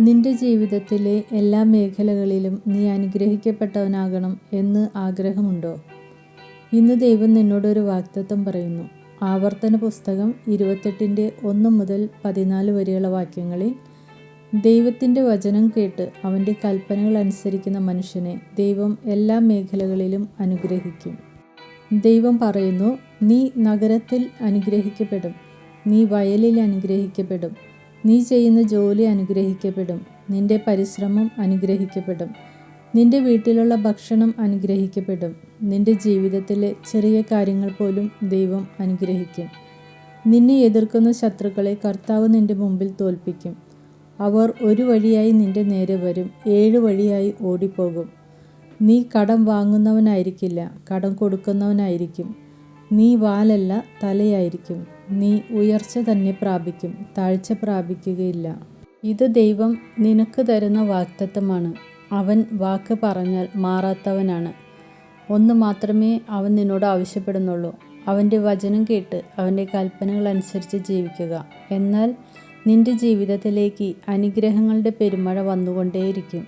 നിന്റെ ജീവിതത്തിലെ എല്ലാ മേഖലകളിലും നീ അനുഗ്രഹിക്കപ്പെട്ടവനാകണം എന്ന് ആഗ്രഹമുണ്ടോ? ഇന്ന് ദൈവം നിന്നോടൊരു വാഗ്ദത്തം പറയുന്നു. ആവർത്തന പുസ്തകം 28-1 മുതൽ 14 വരെയുള്ള വാക്യങ്ങളിൽ, ദൈവത്തിൻ്റെ വചനം കേട്ട് അവൻ്റെ കൽപ്പനകൾ അനുസരിക്കുന്ന മനുഷ്യനെ ദൈവം എല്ലാ മേഖലകളിലും അനുഗ്രഹിക്കും. ദൈവം പറയുന്നു, നീ നഗരത്തിൽ അനുഗ്രഹിക്കപ്പെടും, നീ വയലിൽ അനുഗ്രഹിക്കപ്പെടും, നീ ചെയ്യുന്ന ജോലി അനുഗ്രഹിക്കപ്പെടും, നിന്റെ പരിശ്രമം അനുഗ്രഹിക്കപ്പെടും, നിന്റെ വീട്ടിലുള്ള ഭക്ഷണം അനുഗ്രഹിക്കപ്പെടും, നിന്റെ ജീവിതത്തിലെ ചെറിയ കാര്യങ്ങൾ പോലും ദൈവം അനുഗ്രഹിക്കും. നിന്നെ എതിർക്കുന്ന ശത്രുക്കളെ കർത്താവ് നിന്റെ മുമ്പിൽ തോൽപ്പിക്കും. അവർ ഒരു വഴിയായി നിന്റെ നേരെ വരും, 7 വഴിയായി ഓടിപ്പോകും. നീ കടം വാങ്ങുന്നവനായിരിക്കില്ല, കടം കൊടുക്കുന്നവനായിരിക്കും. നീ വാലല്ല, തലയായിരിക്കും. നീ ഉയർച്ച തന്നെ പ്രാപിക്കും, താഴ്ച പ്രാപിക്കുകയില്ല. ഇത് ദൈവം നിനക്ക് തരുന്ന വാഗ്ദത്തമാണ്. അവൻ വാക്ക് പറഞ്ഞാൽ മാറാത്തവനാണ്. ഒന്ന് മാത്രമേ അവൻ നിന്നോട് ആവശ്യപ്പെടുന്നുള്ളൂ. അവൻ്റെ വചനം കേട്ട് അവൻ്റെ കൽപ്പനകൾ അനുസരിച്ച് ജീവിക്കുക. എന്നാൽ നിന്റെ ജീവിതത്തിലേക്ക് അനുഗ്രഹങ്ങളുടെ പെരുമഴ വന്നുകൊണ്ടേയിരിക്കും.